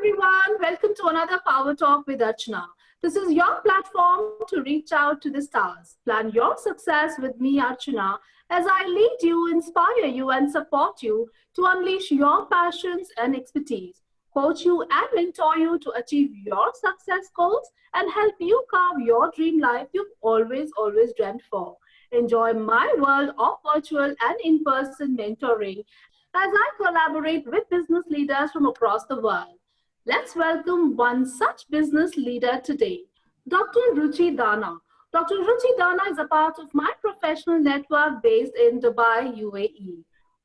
everyone. Welcome to another Power Talk with Archanna. This is your platform to reach out to the stars. Plan your success with me, Archanna, as I lead you, inspire you, and support you to unleash your passions and expertise, coach you and mentor you to achieve your success goals, and help you carve your dream life you've always dreamt for. Enjoy my world of virtual and in person mentoring as I collaborate with business leaders from across the world. Let's welcome one such business leader today, Dr. Ruchi Dana. Dr. Ruchi Dana is a part of my professional network based in Dubai, UAE.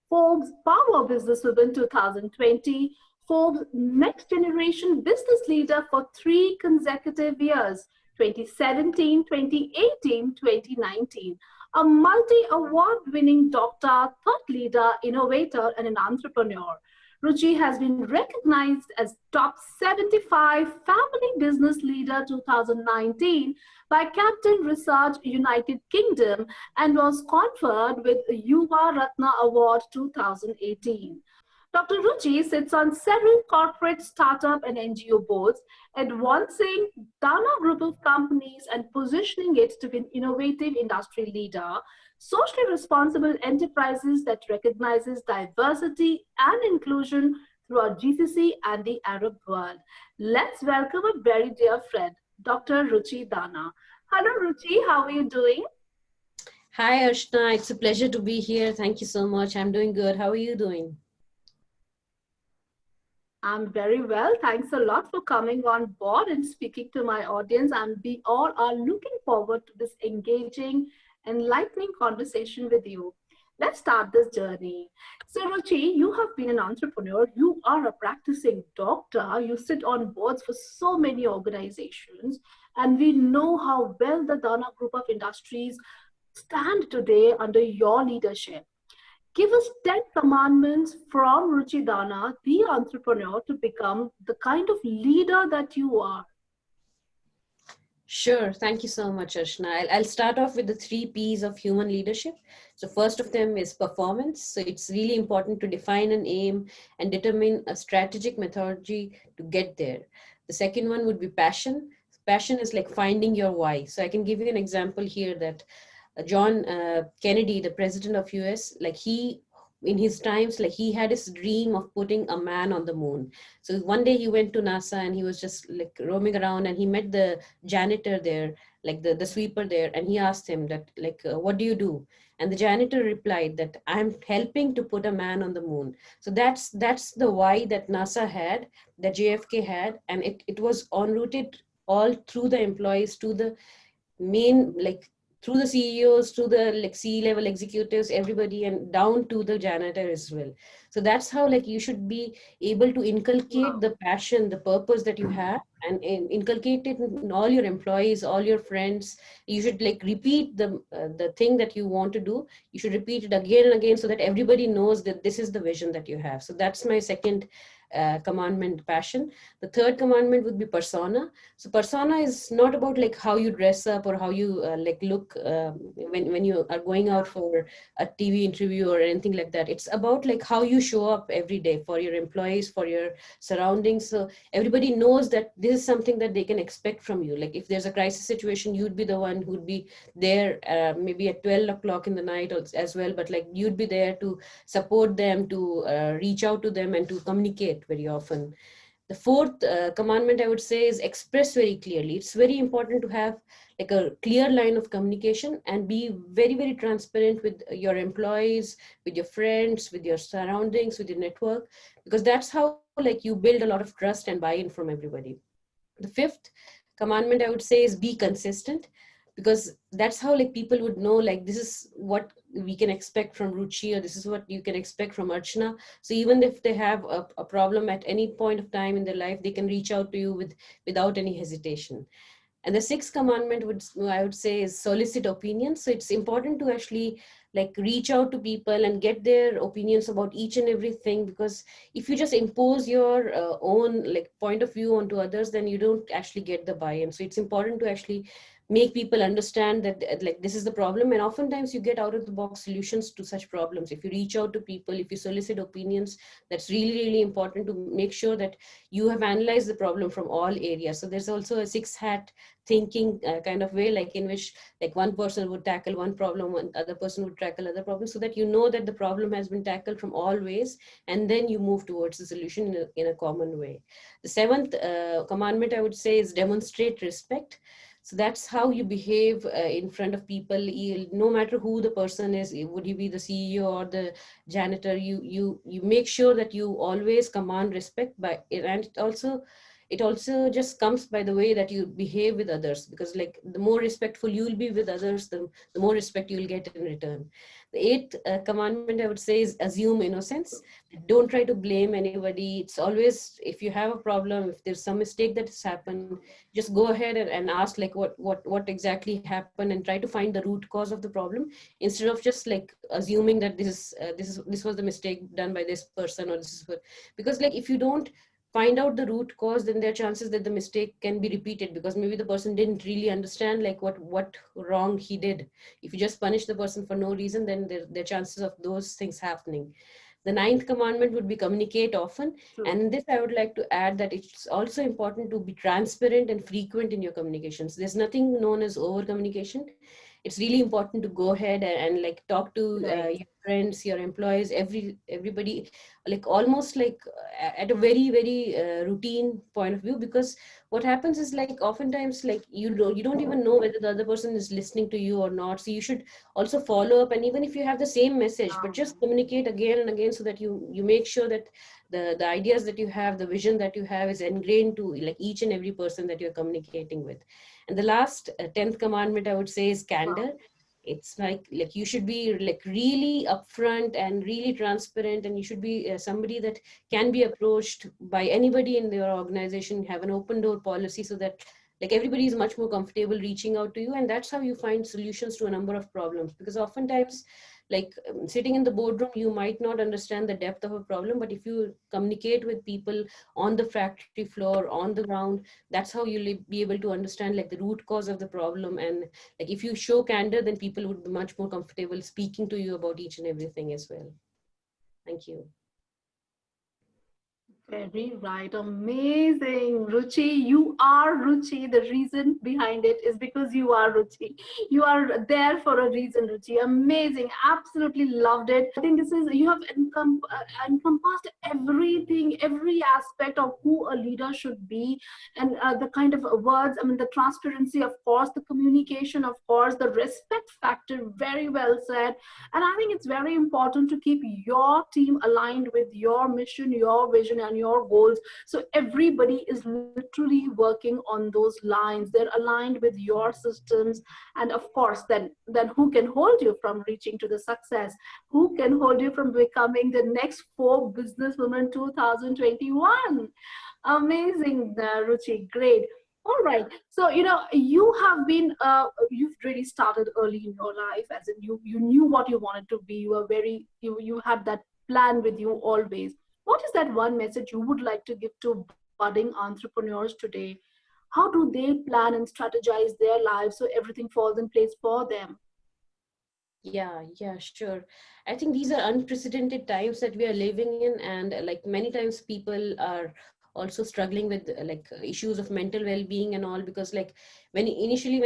Forbes Power Businesswoman 2020, Forbes Next Generation Business Leader for 3 consecutive years, 2017, 2018, 2019. A multi-award winning doctor, thought leader, innovator, and an entrepreneur. Ruchi has been recognized as Top 75 Family Business Leader 2019 by Captain Research United Kingdom and was conferred with Yuva Ratna Award 2018. Dr. Ruchi sits on several corporate, startup, and NGO boards, advancing Dana Group of companies and positioning it to be an innovative industry leader, socially responsible enterprises that recognizes diversity and inclusion throughout GCC and the Arab world. Let's welcome a very dear friend, Dr. Ruchi Dana. Hello, Ruchi. How are you doing? Hi, Archanna. It's a pleasure to be here. Thank you so much. I'm doing good. How are you doing? I'm very well. Thanks a lot for coming on board and speaking to my audience. And we all are looking forward to this engaging, enlightening conversation with you. Let's start this journey. So, Ruchi, you have been an entrepreneur. You are a practicing doctor. You sit on boards for so many organizations. And we know how well the Dana Group of Industries stand today under your leadership. Give us 10 commandments from Ruchi Dana, the entrepreneur, to become the kind of leader that you are. Sure. Thank you so much, Archanna. I'll start off with the 3 P's of human leadership. So first of them is performance. So it's really important to define an aim and determine a strategic methodology to get there. The second one would be passion. Passion is like finding your why. So I can give you an example here that John Kennedy, the president of US, like in his times, like he had his dream of putting a man on the moon. So one day he went to NASA and he was just like roaming around and he met the janitor there, like the sweeper there. And he asked him that like, what do you do? And the janitor replied that I'm helping to put a man on the moon. So that's the why that NASA had, that JFK had, and it was enrooted all through the employees to the main, like through the CEOs, to the like C-level executives, everybody, and down to the janitor as well. So that's how like you should be able to inculcate the passion, the purpose that you have, and inculcate it in all your employees, all your friends. You should like repeat the thing that you want to do. You should repeat it again and again so that everybody knows that this is the vision that you have. So that's my second commandment, passion. The third commandment would be persona. So persona is not about like how you dress up or how you like look when you are going out for a TV interview or anything like that. It's about like how you show up every day for your employees, for your surroundings. So everybody knows that this is something that they can expect from you. Like if there's a crisis situation, you'd be the one who'd be there maybe at 12 o'clock in the night as well, but like you'd be there to support them, to reach out to them and to communicate very often. The fourth commandment I would say is express very clearly. It's very important to have like a clear line of communication and be very transparent with your employees, with your friends, with your surroundings, with your network, because that's how like you build a lot of trust and buy-in from everybody. The fifth commandment I would say is be consistent, because that's how like people would know like this is what we can expect from Ruchi, or this is what you can expect from Archanna. So even if they have a problem at any point of time in their life, they can reach out to you without any hesitation. And the sixth commandment I would say is solicit opinions. So it's important to actually like reach out to people and get their opinions about each and everything, because if you just impose your own like point of view onto others, then you don't actually get the buy-in. So it's important to actually make people understand that like this is the problem, and oftentimes you get out of the box solutions to such problems if you reach out to people, if you solicit opinions. That's really, really important to make sure that you have analyzed the problem from all areas. So there's also a six hat thinking kind of way, like in which like one person would tackle one problem, one other person would tackle other problems, so that you know that the problem has been tackled from all ways, and then you move towards the solution in a common way. The seventh commandment, I would say, is demonstrate respect. So that's how you behave in front of people. No matter who the person is, would he be the CEO or the janitor, you make sure that you always command respect by it. And it also just comes by the way that you behave with others, because like the more respectful you will be with others, the more respect you will get in return. The eighth commandment, I would say, is assume innocence. Don't try to blame anybody. It's always, if you have a problem, if there's some mistake that has happened, just go ahead and ask like what exactly happened, and try to find the root cause of the problem, instead of just like assuming that this was the mistake done by this person, or this is what, because like if you don't find out the root cause, then there are chances that the mistake can be repeated, because maybe the person didn't really understand like what wrong he did. If you just punish the person for no reason, then there are chances of those things happening. The ninth commandment would be communicate often. True. And in this, I would like to add that it's also important to be transparent and frequent in your communications. There's nothing known as over communication. It's really important to go ahead and like talk to Right. your friends, your employees, everybody, like almost like at a very, very routine point of view. Because what happens is like oftentimes like you don't even know whether the other person is listening to you or not. So you should also follow up, and even if you have the same message, but just communicate again and again, so that you make sure that the ideas that you have, the vision that you have, is ingrained to like each and every person that you're communicating with. And the last 10th commandment, I would say, is candor. Wow. It's like you should be like really upfront and really transparent, and you should be somebody that can be approached by anybody in your organization. Have an open door policy, so that like everybody is much more comfortable reaching out to you, and that's how you find solutions to a number of problems. Because oftentimes like sitting in the boardroom, you might not understand the depth of a problem, but if you communicate with people on the factory floor, on the ground, that's how you'll be able to understand like the root cause of the problem. And like if you show candor, then people would be much more comfortable speaking to you about each and everything as well. Thank you. Very right. Amazing. Ruchi, you are Ruchi. The reason behind it is because you are Ruchi. You are there for a reason, Ruchi. Amazing. Absolutely loved it. I think this is, you have encompassed everything, every aspect of who a leader should be, and the kind of words, I mean, the transparency, of course, the communication, of course, the respect factor. Very well said. And I think it's very important to keep your team aligned with your mission, your vision, and your goals. So everybody is literally working on those lines. They're aligned with your systems. And of course, then who can hold you from reaching to the success? Who can hold you from becoming the next Forbes businesswoman 2021? Amazing, Ruchi. Great. All right. So, you have been, you've really started early in your life, as in you knew what you wanted to be. You were you had that plan with you always. What is that one message you would like to give to budding entrepreneurs today? How do they plan and strategize their lives so everything falls in place for them? Yeah, sure. I think these are unprecedented times that we are living in, and like many times people are also struggling with like issues of mental well-being and all. Because like when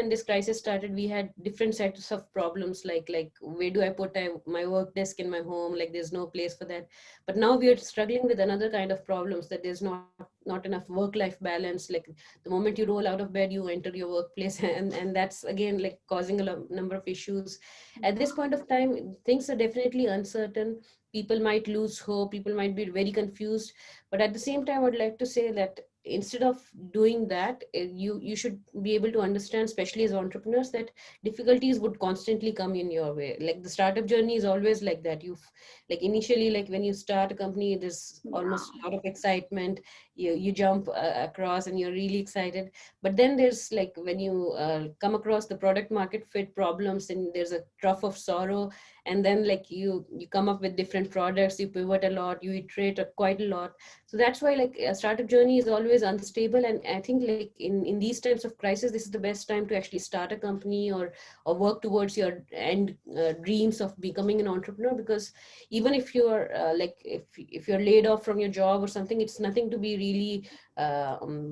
this crisis started, we had different sets of problems, like where do I put my work desk in my home? Like there's no place for that. But now we are struggling with another kind of problems, that there's not enough work-life balance. Like the moment you roll out of bed, you enter your workplace, and that's again like causing a number of issues. At this point of time, things are definitely uncertain. People might lose hope, people might be very confused. But at the same time, I'd like to say that instead of doing that, you should be able to understand, especially as entrepreneurs, that difficulties would constantly come in your way. Like the startup journey is always like that. You've like initially, like when you start a company, there's almost a lot of excitement. You jump across and you're really excited. But then there's like when you come across the product market fit problems, and there's a trough of sorrow. and then like you come up with different products, you pivot a lot, you iterate quite a lot. So that's why like a startup journey is always unstable, and I think like in these times of crisis, this is the best time to actually start a company, or work towards your end dreams of becoming an entrepreneur. Because even if you're like if you're laid off from your job or something, it's nothing to be really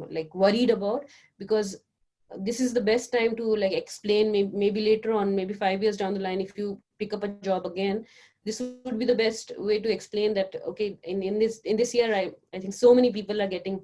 like worried about, because this is the best time to like explain. Maybe later on, maybe 5 years down the line, if you pick up a job again, this would be the best way to explain that, okay, in this year, I think so many people are getting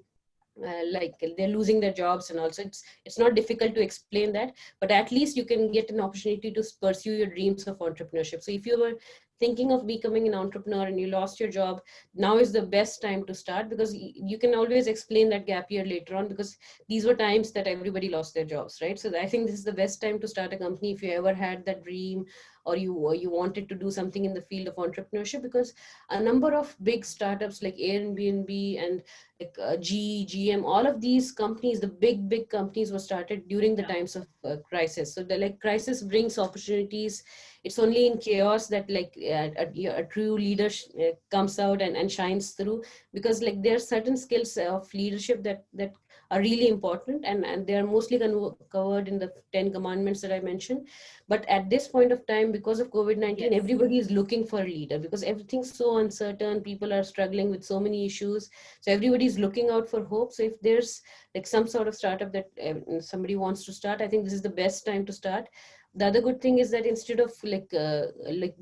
like they're losing their jobs, and also it's not difficult to explain that. But at least you can get an opportunity to pursue your dreams of entrepreneurship. So if you were thinking of becoming an entrepreneur and you lost your job, now is the best time to start, because you can always explain that gap year later on, because these were times that everybody lost their jobs, right? So I think this is the best time to start a company if you ever had that dream, or you wanted to do something in the field of entrepreneurship. Because a number of big startups like Airbnb and like GM, all of these companies, the big companies, were started during the times of crisis. So the like crisis brings opportunities. It's only in chaos that like a true leader comes out and shines through. Because like there are certain skills of leadership that are really important, and they are mostly covered in the 10 commandments that I mentioned. But at this point of time, because of COVID-19, Yes. everybody is looking for a leader, because everything's so uncertain, people are struggling with so many issues. So everybody's looking out for hope. So if there's like some sort of startup that somebody wants to start, I think this is the best time to start. The other good thing is that instead of like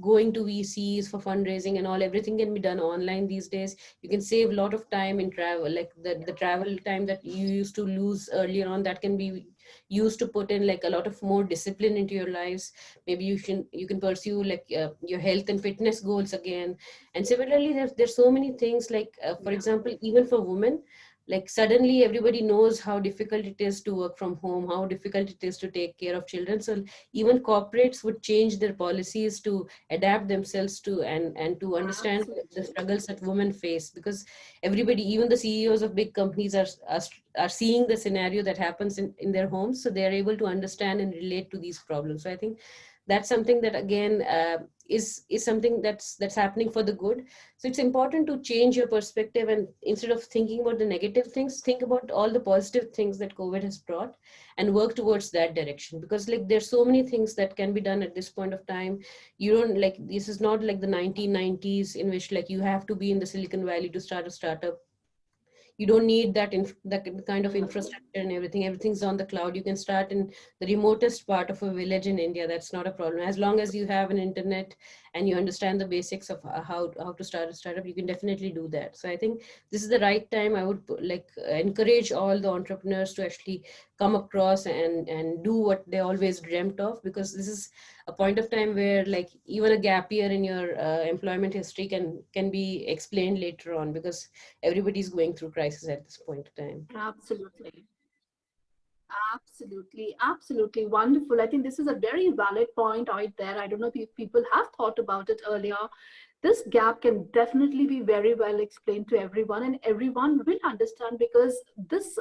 going to VCs for fundraising and all, everything can be done online these days. You can save a lot of time in travel, like the travel time that you used to lose earlier on, that can be used to put in like a lot of more discipline into your lives. Maybe you can pursue like your health and fitness goals again. And similarly, there's so many things like for Yeah. example, even for women, like suddenly everybody knows how difficult it is to work from home, how difficult it is to take care of children. So even corporates would change their policies to adapt themselves to and to understand the Absolutely. struggles that women face. Because everybody, even the CEOs of big companies, are seeing the scenario that happens in their homes, so they are able to understand and relate to these problems. So I think that's something that again is something that's happening for the good. So it's important to change your perspective, and instead of thinking about the negative things, think about all the positive things that COVID has brought, and work towards that direction. Because like there's so many things that can be done at this point of time. You don't like, this is not like the 1990s in which like you have to be in the Silicon Valley to start a startup. You don't need that kind of Mhm. infrastructure and everything. Everything's on the cloud. You can start in the remotest part of a village in India. That's not a problem, as long as you have an internet and you understand the basics of how to start a startup. You can definitely do that. So I think this is the right time. I would like encourage all the entrepreneurs to actually come across and do what they always dreamt of. Because this is a point of time where like even a gap year in your employment history can be explained later on, because everybody's going through crisis at this point of time. Absolutely. Absolutely, absolutely wonderful. I think this is a very valid point out there. I don't know if people have thought about it earlier. This gap can definitely be very well explained to everyone, and everyone will understand, because this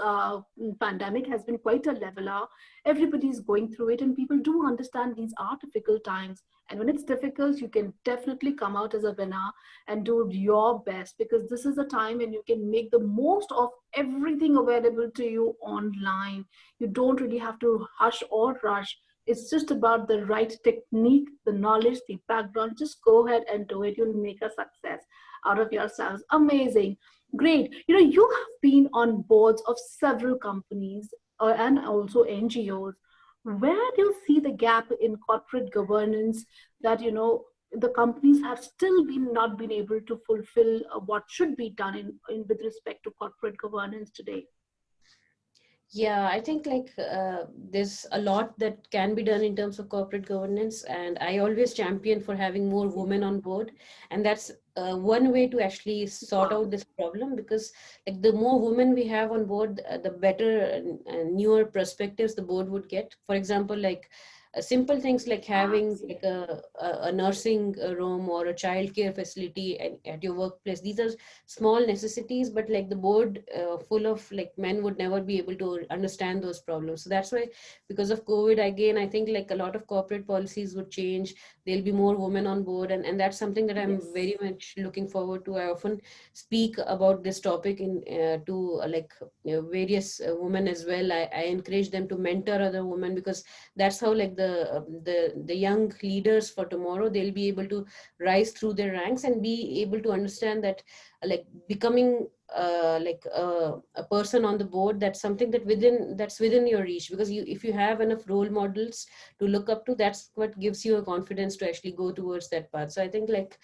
pandemic has been quite a leveler. Everybody is going through it, and people do understand these are difficult times. And when it's difficult, you can definitely come out as a winner and do your best, because this is a time when you can make the most of everything available to you online. You don't really have to hush or rush. It's just about the right technique, the knowledge, the background. Just go ahead and do it. You'll make a success out of yourselves. Amazing. Great. You have been on boards of several companies and also NGOs. Where do you see the gap in corporate governance that, the companies have still been not been able to fulfill what should be done in with respect to corporate governance today? Yeah, I think like there's a lot that can be done in terms of corporate governance, and I always champion for having more women on board. And that's one way to actually sort Wow. out this problem. Because like the more women we have on board, the better and newer perspectives the board would get. For example, like simple things like having like Absolutely. a nursing room or a childcare facility at your workplace. These are small necessities, but like the board full of like men would never be able to understand those problems. So that's why, because of COVID, again, I think like a lot of corporate policies would change. There'll be more women on board, and that's something that I'm Yes. very much looking forward to. I often speak about this topic in to like various women as well. I encourage them to mentor other women, because that's how like the young leaders for tomorrow, they'll be able to rise through their ranks and be able to understand that like becoming a person on the board, that's something that's within your reach, because you, if you have enough role models to look up to, that's what gives you a confidence to actually go towards that path. So I think like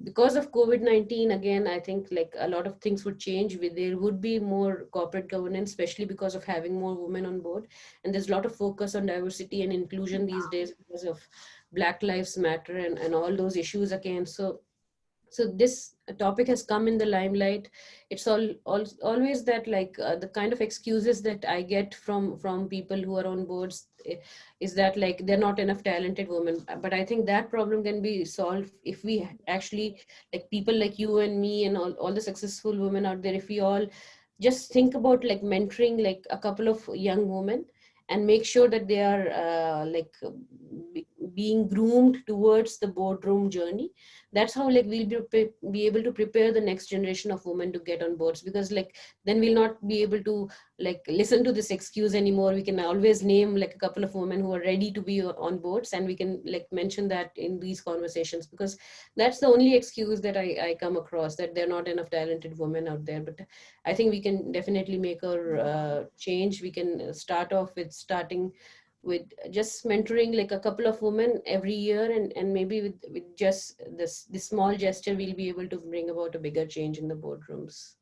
because of COVID-19, again, I think like a lot of things would change. There would be more corporate governance, especially because of having more women on board. And there's a lot of focus on diversity and inclusion these days because of Black Lives Matter and all those issues again. So this topic has come in the limelight. It's always that like the kind of excuses that I get from people who are on boards is that like they're not enough talented women. But I think that problem can be solved if we actually, like people like you and me and all the successful women out there, if we all just think about like mentoring like a couple of young women and make sure that they are being groomed towards the boardroom journey. That's how like we'll be able to prepare the next generation of women to get on boards, because like then we'll not be able to like listen to this excuse anymore. We can always name like a couple of women who are ready to be on boards, and we can like mention that in these conversations, because that's the only excuse that I come across, that there are not enough talented women out there. But I think we can definitely make our change. We can start off with starting with just mentoring like a couple of women every year, and maybe with just this small gesture, we'll be able to bring about a bigger change in the boardrooms.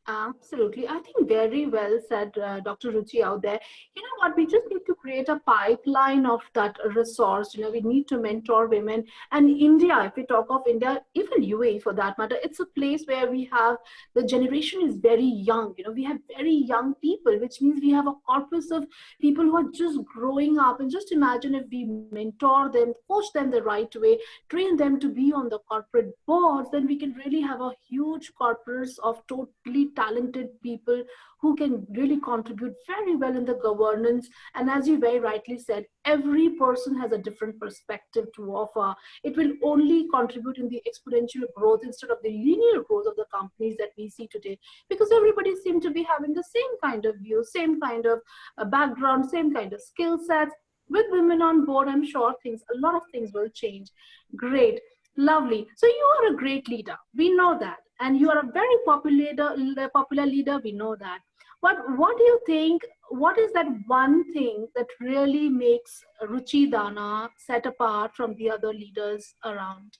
Absolutely. I think very well said, Dr. Ruchi out there. You know what? We just need to create a pipeline of that resource. You know, we need to mentor women. And India, if we talk of India, even UAE for that matter, it's a place where we have the generation is very young. You know, we have very young people, which means we have a corpus of people who are just growing up. And just imagine if we mentor them, coach them the right way, train them to be on the corporate boards, then we can really have a huge corpus of totally talented people who can really contribute very well in the governance. And as you very rightly said, every person has a different perspective to offer. It will only contribute in the exponential growth instead of the linear growth of the companies that we see today, because everybody seems to be having the same kind of view, same kind of background, same kind of skill sets. With women on board, I'm sure a lot of things will change. Great. Lovely. So you are a great leader. We know that. And you are a very popular leader. We know that. But what do you think? What is that one thing that really makes Ruchi Dana set apart from the other leaders around?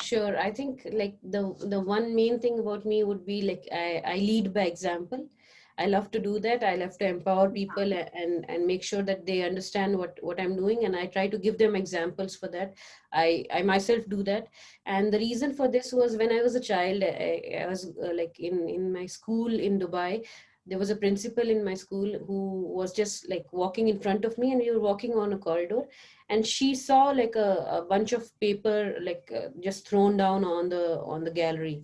Sure. I think like the one main thing about me would be like I lead by example. I love to do that. I love to empower people and make sure that they understand what I'm doing, and I try to give them examples for that. I myself do that. And the reason for this was when I was a child, I was like in my school in Dubai. There was a principal in my school who was just like walking in front of me, and we were walking on a corridor, and she saw like a bunch of paper like just thrown down on the gallery.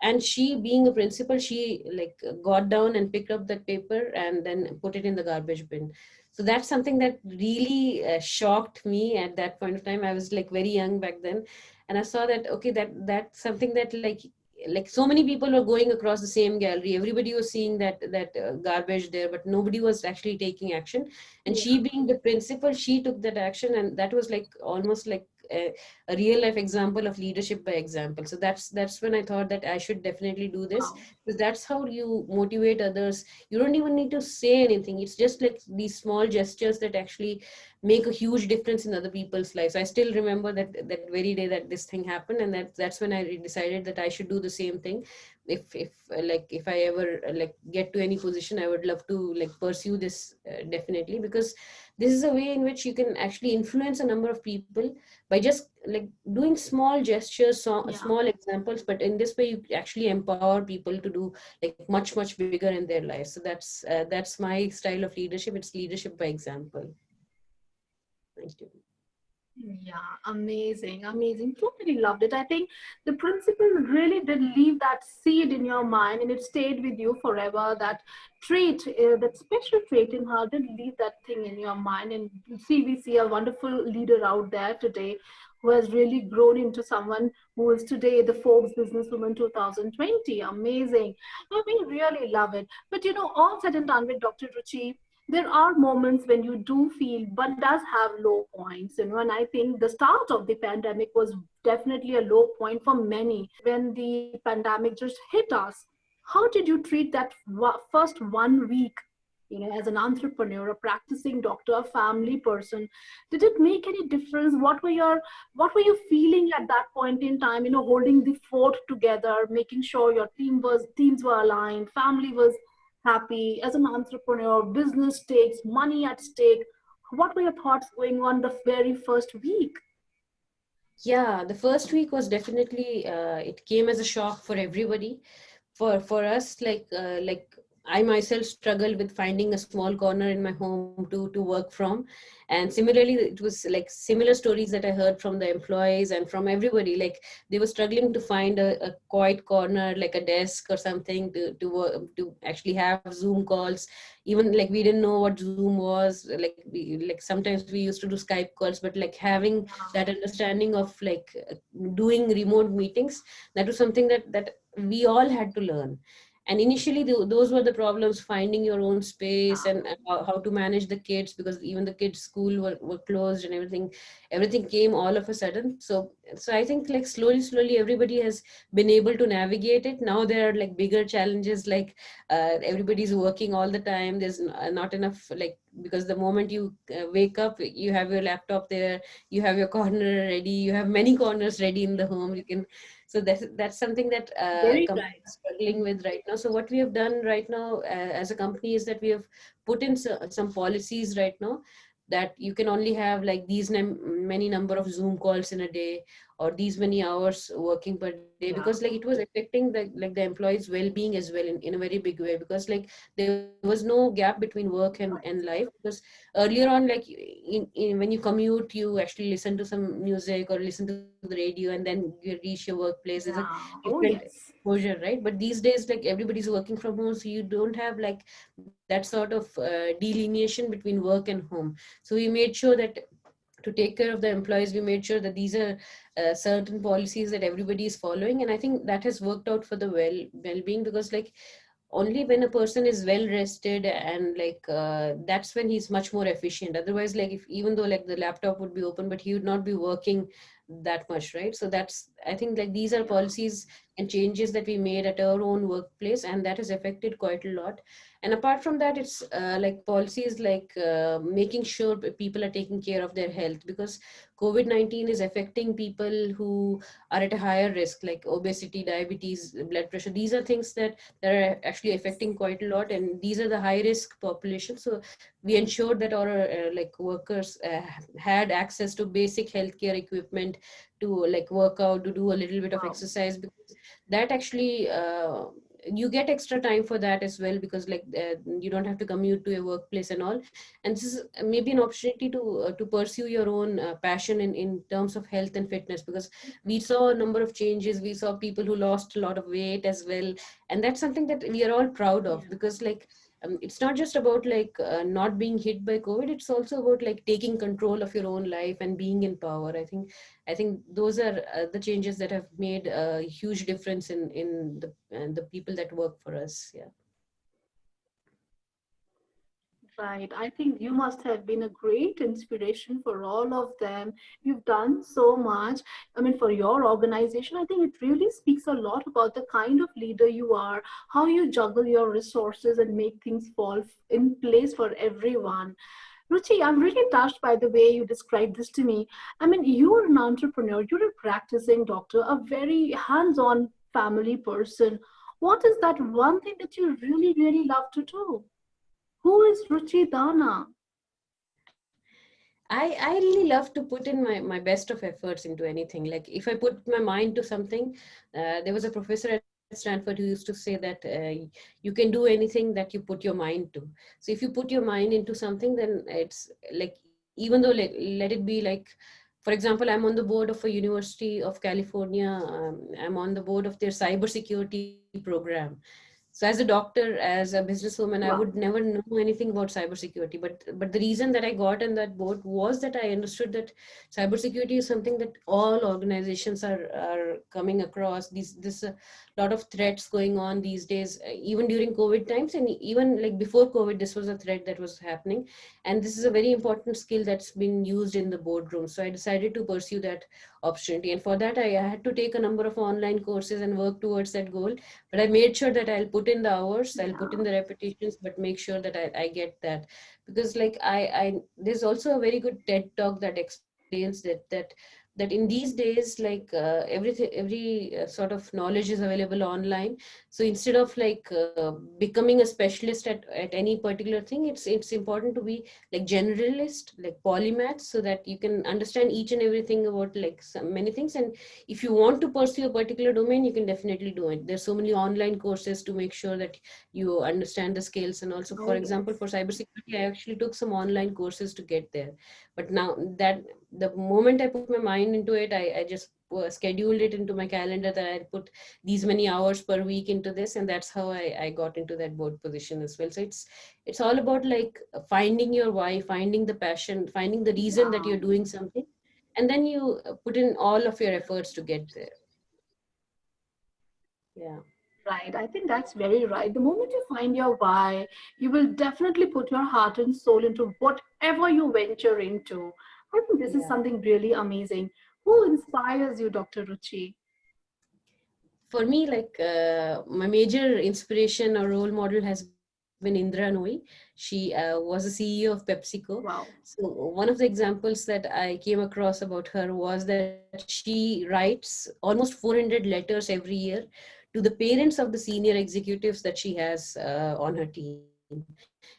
And she, being a principal, she like got down and picked up that paper and then put it in the garbage bin. So that's something that really shocked me at that point of time. I was like very young back then, and I saw that okay, that's something that like so many people were going across the same gallery. Everybody was seeing that garbage there, but nobody was actually taking action. And Yeah. she, being the principal, she took that action, and that was like almost like a real life example of leadership by example. So that's when I thought that I should definitely do this, Wow. because that's how you motivate others. You don't even need to say anything. It's just like these small gestures that actually make a huge difference in other people's lives. I still remember that very day that this thing happened, and that's when I decided that I should do the same thing. If I ever get to any position, I would love to pursue this, definitely, because this is a way in which you can actually influence a number of people by just doing small gestures, Yeah. small examples. But in this way, you actually empower people to do much bigger in their lives. So that's my style of leadership. It's leadership by example. Thank you. Yeah, amazing, amazing. Totally loved it. I think the principal really did leave that seed in your mind and it stayed with you forever. That trait, that special trait in her did leave that thing in your mind. And see, we see a wonderful leader out there today who has really grown into someone who is today the Forbes Businesswoman 2020. Amazing. No, we really love it. But you know, all said and done with Dr. Ruchi, there are moments when you do feel one does have low points, you know, and I think the start of the pandemic was definitely a low point for many. When the pandemic just hit us, how did you treat that first 1 week, you know, as an entrepreneur, a practicing doctor, a family person? Did it make any difference? What were you feeling at that point in time, you know, holding the fort together, making sure your teams were aligned, family was happy, as an entrepreneur, business stakes, money at stake? What were your thoughts going on the very first week? Yeah, the first week was definitely, it came as a shock for everybody. For us, I myself struggled with finding a small corner in my home to work from. And similarly, it was like similar stories that I heard from the employees and from everybody. Like, they were struggling to find a quiet corner, like a desk or something, to actually have Zoom calls. Even like we didn't know what Zoom was. Sometimes we used to do Skype calls, but like having that understanding of doing remote meetings, that was something that we all had to learn. And initially, those were the problems: finding your own space, and how to manage the kids, because even the kids school were closed, and everything came all of a sudden. So I think like slowly everybody has been able to navigate it. Now there are like bigger challenges, like everybody's working all the time. There's not enough, like, because the moment you wake up, you have your laptop there, you have your corner ready, you have many corners ready in the home. You can, so that's something that Very companies right. are struggling with right now. So what we have done right now, as a company, is that we have put in some policies right now, that you can only have like these many number of Zoom calls in a day, or these many hours working per day, because like Yeah. it was affecting the employees well-being as well, in a very big way. Because like there was no gap between work and Right. life. Because earlier on, like when you commute, you actually listen to some music or listen to the radio, and then you reach your workplace. There's a Yeah. Oh, different yes. exposure, right? But these days, like, everybody's working from home, so you don't have like that sort of delineation between work and home. So we made sure that, to take care of the employees, we made sure that these are certain policies that everybody is following. And I think that has worked out for the well-being, because like only when a person is well rested, and that's when he's much more efficient. Otherwise, like, if even though like the laptop would be open, but he would not be working that much, right? So that's, I think, like, these are Yeah. policies and changes that we made at our own workplace, and that has affected quite a lot. And apart from that, it's like policies like making sure people are taking care of their health, because COVID-19 is affecting people who are at a higher risk, like obesity, diabetes, blood pressure. These are things that are actually affecting quite a lot, and these are the high risk population. So we ensured that our like workers had access to basic healthcare equipment, to like work out, to do a little bit of Wow. exercise, because that actually you get extra time for that as well, because like you don't have to commute to your workplace and all. And this is maybe an opportunity to pursue your own passion in terms of health and fitness, because we saw a number of changes. We saw people who lost a lot of weight as well, and that's something that we are all proud of, Yeah. because like it's not just about like not being hit by COVID. It's also about like taking control of your own life and being in power. I think those are the changes that have made a huge difference in the people that work for us. Yeah. Right. I think you must have been a great inspiration for all of them. You've done so much. I mean, for your organization, I think it really speaks a lot about the kind of leader you are, how you juggle your resources and make things fall in place for everyone. Ruchi, I'm really touched by the way you described this to me. I mean, you're an entrepreneur, you're a practicing doctor, a very hands on family person. What is that one thing that you really, really love to do? Who is Ruchi Dana? I really love to put in my best of efforts into anything. Like if I put my mind to something, there was a professor at Stanford who used to say that you can do anything that you put your mind to. So if you put your mind into something, then it's like, even though, like, let it be like, for example, I'm on the board of a University of California. I'm on the board of their cybersecurity program. So as a doctor, as a businesswoman, I would Wow. never know anything about cybersecurity. But the reason that I got on that board was that I understood that cybersecurity is something that all organizations are coming across. This a lot of threats going on these days, even during COVID times, and even like before COVID, this was a threat that was happening, and this is a very important skill that's been used in the boardroom. So I decided to pursue that opportunity, and for that I had to take a number of online courses and work towards that goal. But I made sure that I'll put in the hours, I'll put in Yeah. the repetitions, but make sure that I get that. Because like I there's also a very good TED talk that explains that in these days, like every sort of knowledge is available online. So instead of like becoming a specialist at any particular thing, it's important to be like generalist, like polymath, so that you can understand each and everything about like many things. And if you want to pursue a particular domain, you can definitely do it. There's so many online courses to make sure that you understand the skills. And also, Oh, for example, yes. for cybersecurity, I actually took some online courses to get there. But now that the moment I put my mind into it, I just scheduled it into my calendar that I put these many hours per week into this, and that's how I got into that board position as well. So it's all about like finding your why, finding the passion, finding the reason that Yeah. you're doing something, and then you put in all of your efforts to get there. Yeah. Right. I think that's very right. The moment you find your why, you will definitely put your heart and soul into whatever you venture into. I think this is Yeah. something really amazing. Who inspires you, Dr. Ruchi? For me, like my major inspiration or role model has been Indra Nooyi. She was a CEO of PepsiCo. Wow. So one of the examples that I came across about her was that she writes almost 400 letters every year to the parents of the senior executives that she has on her team.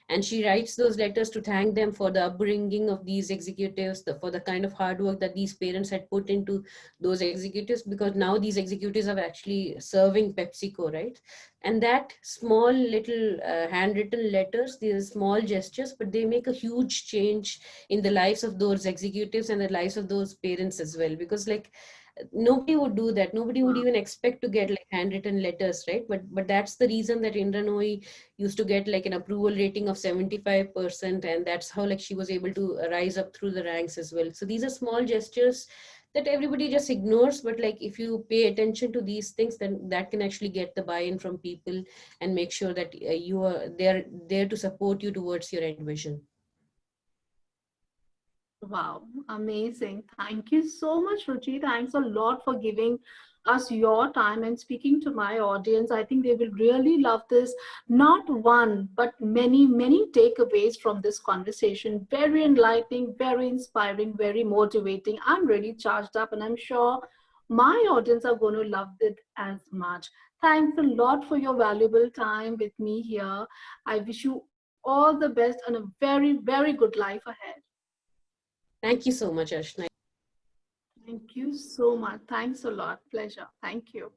And she writes those letters to thank them for the upbringing of these executives, for the kind of hard work that these parents had put into those executives, because now these executives are actually serving PepsiCo, right? And that small little handwritten letters, these small gestures, but they make a huge change in the lives of those executives and the lives of those parents as well. Because like nobody would do that, nobody would Wow. even expect to get like handwritten letters, right? But that's the reason that Indra Nooyi used to get like an approval rating of 75%, and that's how like she was able to rise up through the ranks as well. So these are small gestures that everybody just ignores, but like if you pay attention to these things, then that can actually get the buy-in from people and make sure that you are they're there to support you towards your end vision. Wow, amazing. Thank you so much, Ruchi. Thanks a lot for giving us your time and speaking to my audience. I think they will really love this. Not one, but many, many takeaways from this conversation. Very enlightening, very inspiring, very motivating. I'm really charged up, and I'm sure my audience are going to love it as much. Thanks a lot for your valuable time with me here. I wish you all the best and a very, very good life ahead. Thank you so much, Ashna. Thank you so much. Thanks a lot. Pleasure. Thank you.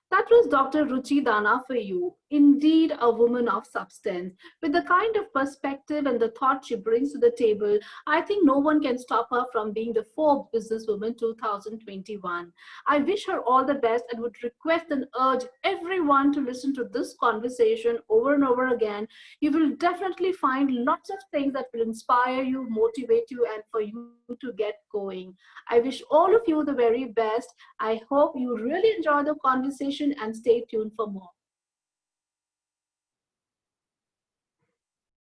That was Dr. Ruchi Dana for you. Indeed, a woman of substance. With the kind of perspective and the thought she brings to the table, I think no one can stop her from being the Forbes Businesswoman 2021. I wish her all the best and would request and urge everyone to listen to this conversation over and over again. You will definitely find lots of things that will inspire you, motivate you, and for you to get going. I wish all of you the very best. I hope you really enjoy the conversation and stay tuned for more.